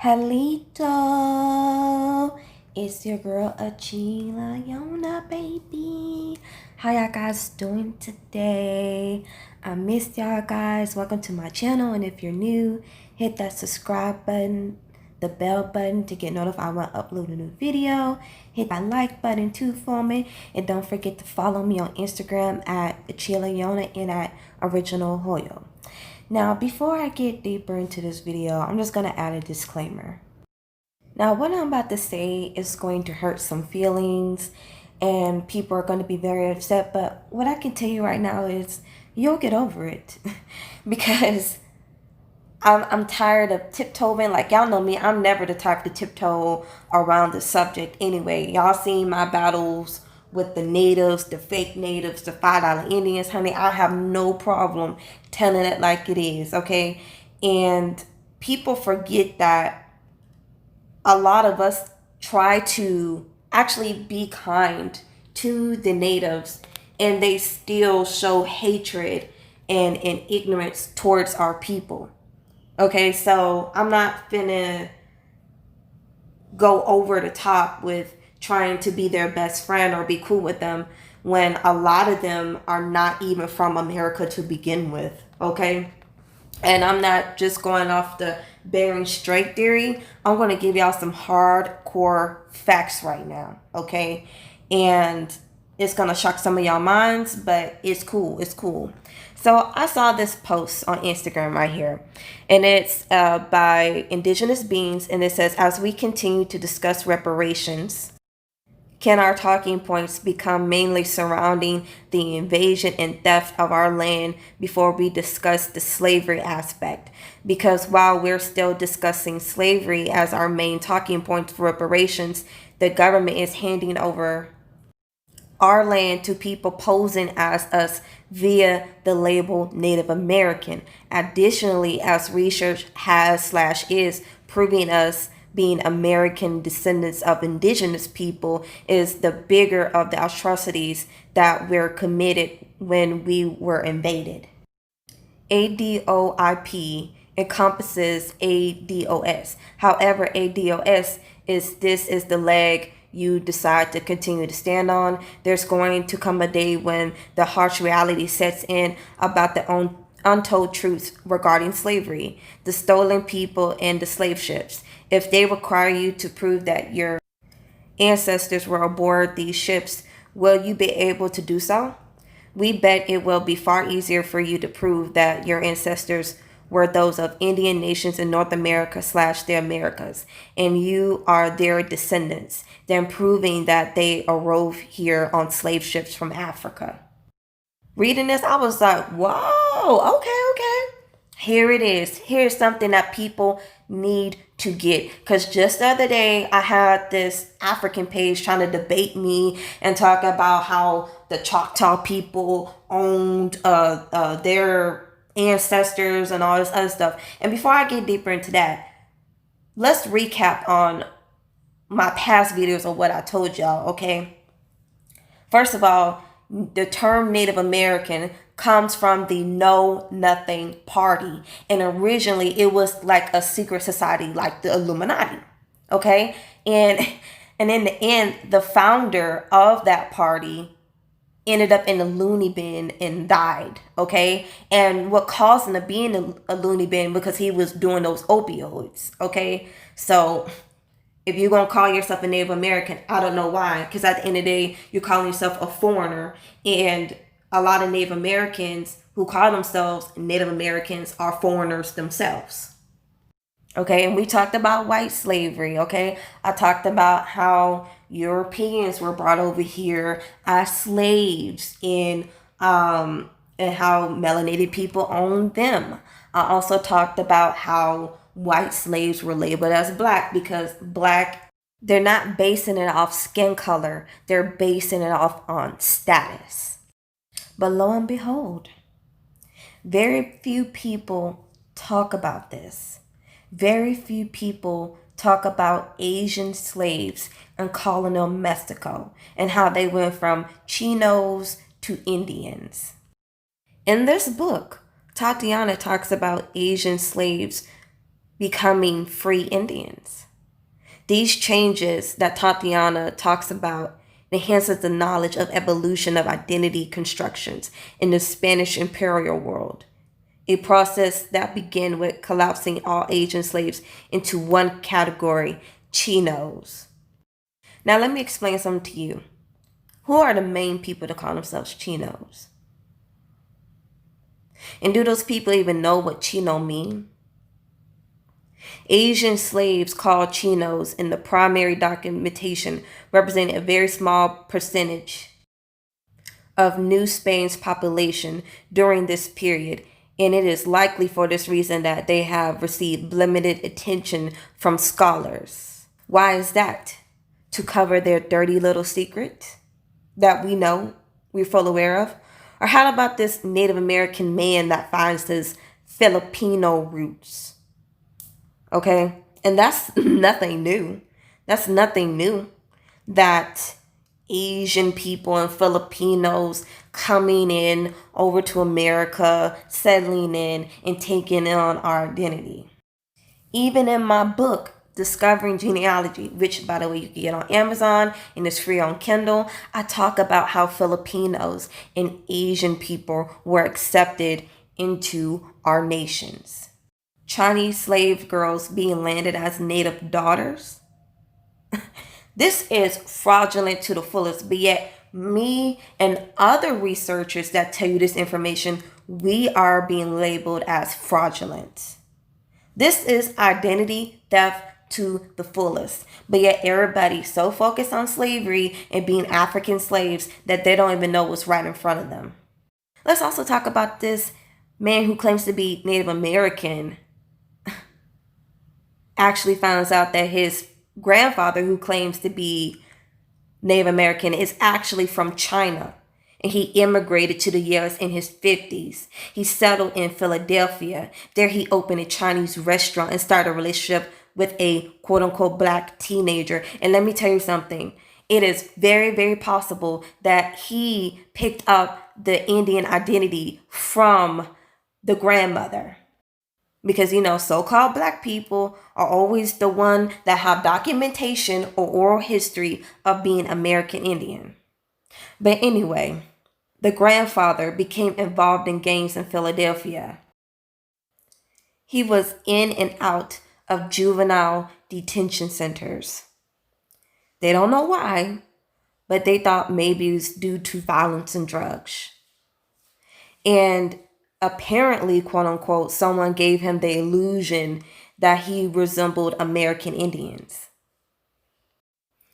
Hello, it's your girl Atsila, Yona, baby. How y'all guys doing today? I missed y'all guys. Welcome to my channel, and if you're new, hit that subscribe button, the bell button to get notified when I upload a new video. Hit that like button too for me, and don't forget to follow me on Instagram at Atsila Yona and at Original Hoyo. Now, before I get deeper into this video, I'm just going to add a disclaimer. Now, what I'm about to say is going to hurt some feelings and people are going to be very upset, but what I can tell you right now is you'll get over it because I'm tired of tiptoeing. Like, y'all know me, I'm never the type to tiptoe around the subject anyway. Y'all seen my battles with the natives, the fake natives, the $5 Indians, honey. I have no problem telling it like it is, okay? And people forget that a lot of us try to actually be kind to the natives, and they still show hatred and ignorance towards our people. Okay, so I'm not finna go over the top with trying to be their best friend or be cool with them when a lot of them are not even from America to begin with, okay? And I'm not just going off the Bering Strait theory. I'm going to give y'all some hardcore facts right now, okay? And it's going to shock some of y'all minds, but it's cool. It's cool. So I saw this post on Instagram right here, and it's by Indigenous Beings, and it says, as we continue to discuss reparations, can our talking points become mainly surrounding the invasion and theft of our land before we discuss the slavery aspect? Because while we're still discussing slavery as our main talking point for reparations, the government is handing over our land to people posing as us via the label Native American. Additionally, as research has/is proving us being American descendants of indigenous people is the bigger of the atrocities that were committed when we were invaded. ADOIP encompasses ADOS. However, ADOS is the leg you decide to continue to stand on. There's going to come a day when the harsh reality sets in about the untold truths regarding slavery, the stolen people, and the slave ships. If they require you to prove that your ancestors were aboard these ships, will you be able to do so? We bet it will be far easier for you to prove that your ancestors were those of Indian nations in North America / the Americas, and you are their descendants, than proving that they arose here on slave ships from Africa. Reading this, I was like, whoa, okay. Here it is. Here's something that people need to get. Because just the other day, I had this African page trying to debate me and talk about how the Choctaw people owned their ancestors and all this other stuff. And before I get deeper into that, let's recap on my past videos of what I told y'all, okay? First of all, the term Native American comes from the Know Nothing Party. And originally it was like a secret society like the Illuminati. Okay? And in the end, the founder of that party ended up in a loony bin and died. Okay? And what caused him to be in a loony bin because he was doing those opioids. Okay? So if you're going to call yourself a Native American, I don't know why. Because at the end of the day, you're calling yourself a foreigner. And a lot of Native Americans who call themselves Native Americans are foreigners themselves. Okay, and we talked about white slavery, okay? I talked about how Europeans were brought over here as slaves and how melanated people owned them. I also talked about how white slaves were labeled as black because black, they're not basing it off skin color. They're basing it off on status. But lo and behold, very few people talk about this. Very few people talk about Asian slaves and colonial Mexico and how they went from Chinos to Indians. In this book, Tatiana talks about Asian slaves becoming free Indians. These changes that Tatiana talks about enhances the knowledge of evolution of identity constructions in the Spanish imperial world, a process that began with collapsing all Asian slaves into one category, Chinos. Now let me explain something to you. Who are the main people to call themselves Chinos? And do those people even know what Chino mean? Asian slaves called Chinos in the primary documentation represented a very small percentage of New Spain's population during this period, and it is likely for this reason that they have received limited attention from scholars. Why is that? To cover their dirty little secret that we know, we're full aware of? Or how about this Native American man that finds his Filipino roots? Okay, and that's nothing new. That's nothing new. That Asian people and Filipinos coming in over to America, settling in, and taking on our identity. Even in my book, Discovering Genealogy, which by the way you can get on Amazon and is free on Kindle, I talk about how Filipinos and Asian people were accepted into our nations. Chinese slave girls being landed as native daughters. This is fraudulent to the fullest, but yet me and other researchers that tell you this information, we are being labeled as fraudulent. This is identity theft to the fullest, but yet everybody's so focused on slavery and being African slaves that they don't even know what's right in front of them. Let's also talk about this man who claims to be Native American actually finds out that his grandfather, who claims to be Native American, is actually from China. And he immigrated to the US in his 50s. He settled in Philadelphia. There he opened a Chinese restaurant and started a relationship with a quote unquote black teenager. And let me tell you something. It is very, very possible that he picked up the Indian identity from the grandmother. Because, so-called black people are always the one that have documentation or oral history of being American Indian. But anyway, the grandfather became involved in gangs in Philadelphia. He was in and out of juvenile detention centers. They don't know why, but they thought maybe it was due to violence and drugs. And apparently, quote unquote, someone gave him the illusion that he resembled American Indians.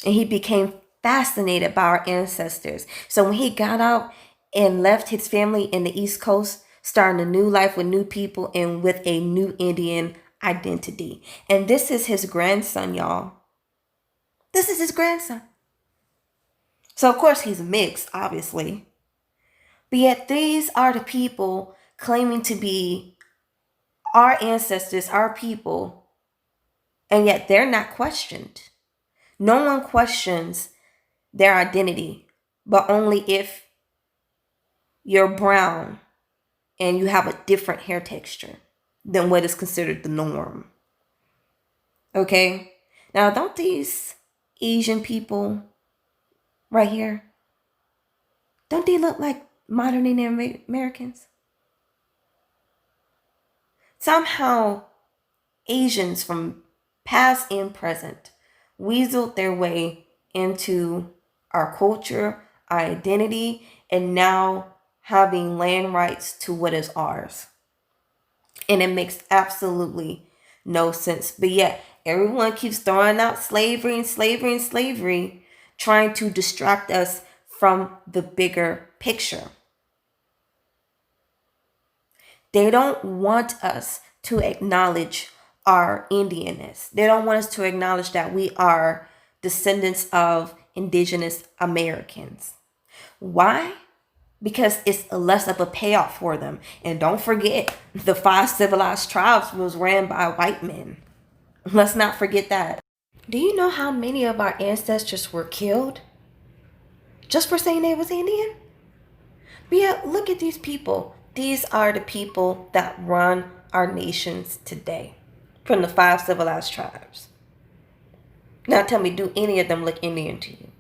And he became fascinated by our ancestors. So when he got out and left his family in the East Coast, starting a new life with new people and with a new Indian identity. And this is his grandson, y'all. This is his grandson. So of course he's mixed, obviously. But yet these are the people claiming to be our ancestors, our people, and yet they're not questioned. No one questions their identity, but only if you're brown and you have a different hair texture than what is considered the norm. Okay? Now, don't these Asian people right here, don't they look like modern Native Americans? Somehow, Asians from past and present weaseled their way into our culture, our identity, and now having land rights to what is ours. And it makes absolutely no sense. But yet, everyone keeps throwing out slavery and slavery and slavery, trying to distract us from the bigger picture. They don't want us to acknowledge our Indianness. They don't want us to acknowledge that we are descendants of indigenous Americans. Why? Because it's less of a payoff for them. And don't forget, the 5 civilized tribes was ran by white men. Let's not forget that. Do you know how many of our ancestors were killed just for saying they was Indian? But yeah, look at these people. These are the people that run our nations today. from the 5 civilized tribes. Now tell me, do any of them look Indian to you?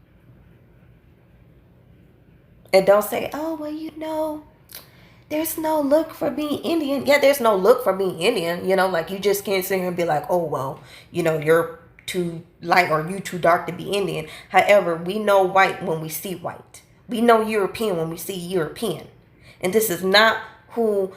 And don't say, oh, well, there's no look for being Indian. Yeah, there's no look for being Indian. Like you just can't sit here and be like, oh, well, you're too light or you too dark to be Indian. However, we know white when we see white. We know European when we see European. And this is not who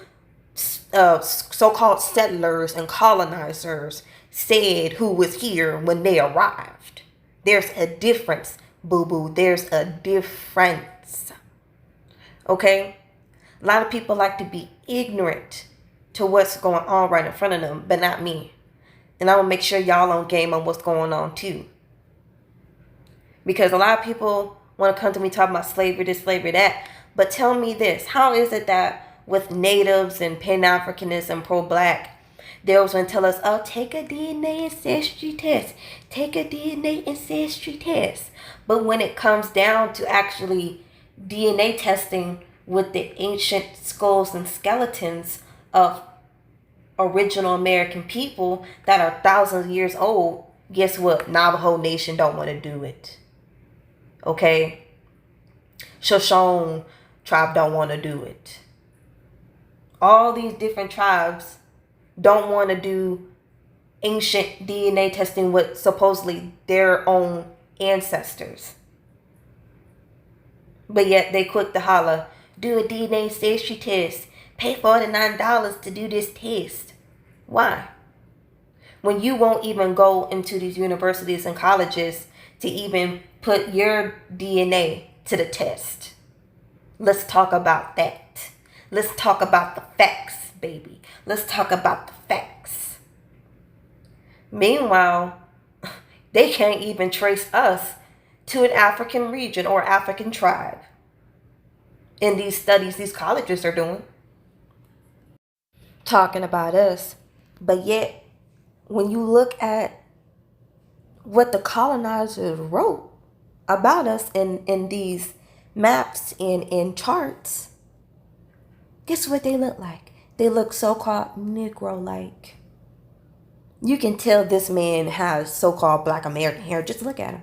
so-called settlers and colonizers said who was here when they arrived. There's a difference, boo-boo. There's a difference. Okay? A lot of people like to be ignorant to what's going on right in front of them, but not me. And I'm going to make sure y'all on game on what's going on too. Because a lot of people want to come to me talking about slavery this, slavery that. But tell me this. How is it that with natives and Pan-Africanism, pro-black, they always want to tell us, oh, take a DNA ancestry test. Take a DNA ancestry test. But when it comes down to actually DNA testing with the ancient skulls and skeletons of original American people that are thousands of years old, guess what? Navajo Nation don't want to do it. Okay? Shoshone tribe don't want to do it. All these different tribes don't want to do ancient DNA testing with supposedly their own ancestors. But yet they quick to holler, do a DNA ancestry test. Pay $49 to do this test. Why? When you won't even go into these universities and colleges to even put your DNA to the test. Let's talk about that. Let's talk about the facts, baby. Let's talk about the facts. Meanwhile, they can't even trace us to an African region or African tribe in these studies these colleges are doing. Talking about us. But yet, when you look at what the colonizers wrote about us in these maps and in charts, guess what they look like? They look so-called Negro-like. You can tell this man has so-called Black American hair. Just look at him.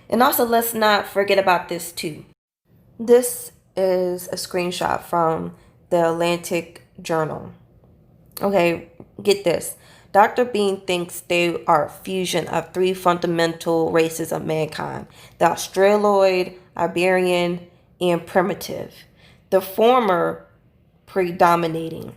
And also, let's not forget about this too. This is a screenshot from the Atlantic Journal. Okay, get this. Dr. Bean thinks they are a fusion of 3 fundamental races of mankind: the Australoid, Iberian, and primitive. The former predominating.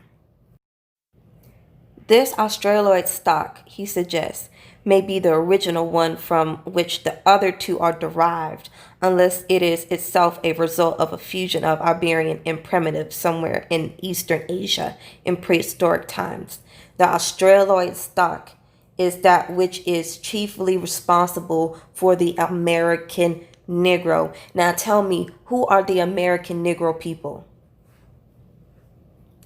This Australoid stock, he suggests, may be the original one from which the other 2 are derived, unless it is itself a result of a fusion of Iberian and primitive somewhere in Eastern Asia in prehistoric times. The Australoid stock is that which is chiefly responsible for the American Negro. Now tell me, who are the American Negro people?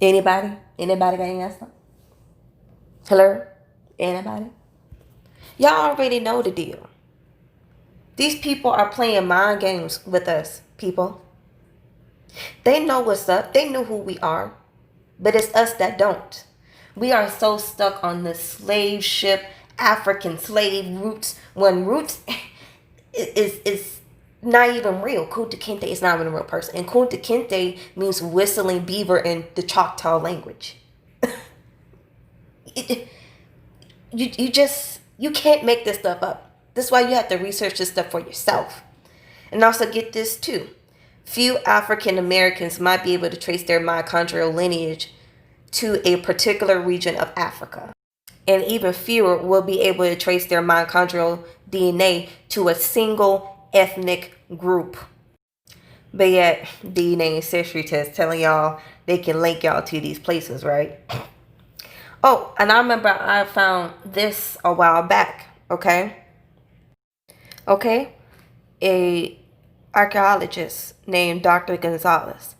Anybody? Anybody got any answer? Hello? Anybody? Y'all already know the deal. These people are playing mind games with us, people. They know what's up. They know who we are. But it's us that don't. We are so stuck on the slave ship, African slave roots, when roots is not even real. Kunta Kinte is not even a real person. And Kunta Kinte means whistling beaver in the Choctaw language. You can't make this stuff up. That's why you have to research this stuff for yourself. And also get this too. Few African Americans might be able to trace their mitochondrial lineage to a particular region of Africa. And even fewer will be able to trace their mitochondrial DNA to a single ethnic group. But yet, DNA ancestry tests telling y'all they can link y'all to these places, right? Oh, and I remember I found this a while back, okay? A archaeologist named Dr. Gonzalez.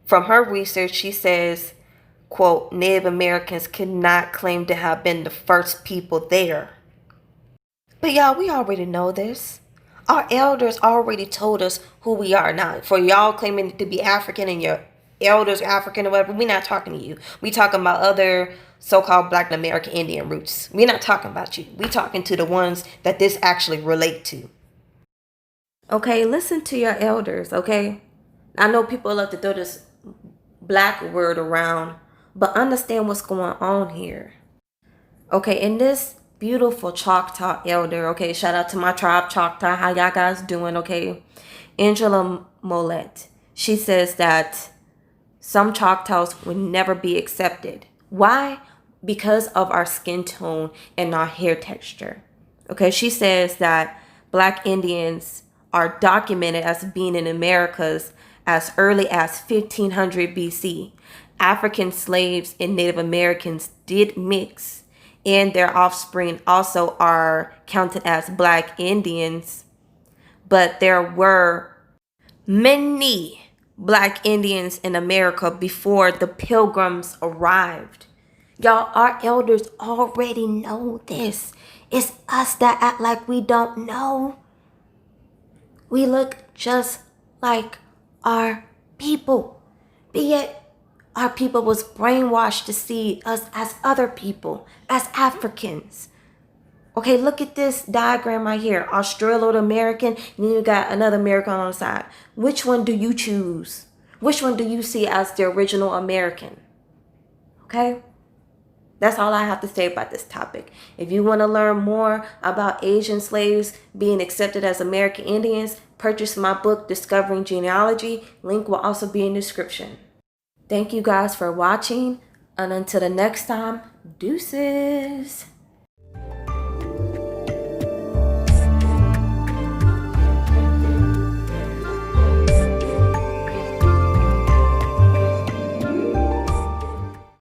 From her research, she says, quote, Native Americans cannot claim to have been the first people there. But y'all, we already know this. Our elders already told us who we are. Now, for y'all claiming to be African and your elders African or whatever, we're not talking to you. We talking about other so-called Black American Indian roots. We're not talking about you. We're talking to the ones that this actually relate to. Okay, listen to your elders, okay? I know people love to throw this black word around, but understand what's going on here. Okay, in this beautiful Choctaw elder, okay, shout out to my tribe, Choctaw, how y'all guys doing, okay? Angela Mollett, she says that some Choctaws would never be accepted. Why? Because of our skin tone and our hair texture. Okay, she says that Black Indians are documented as being in Americas as early as 1500 BC. African slaves and Native Americans did mix, and their offspring also are counted as Black Indians. But there were many Black Indians in America before the Pilgrims arrived. Y'all, our elders already know this. It's us that act like we don't know. We look just like our people. But yet, our people was brainwashed to see us as other people, as Africans. Okay, look at this diagram right here. Australo-American, and then you got another American on the side. Which one do you choose? Which one do you see as the original American? Okay? That's all I have to say about this topic. If you want to learn more about Asian slaves being accepted as American Indians, purchase my book, Discovering Genealogy. Link will also be in the description. Thank you guys for watching. And until the next time, deuces.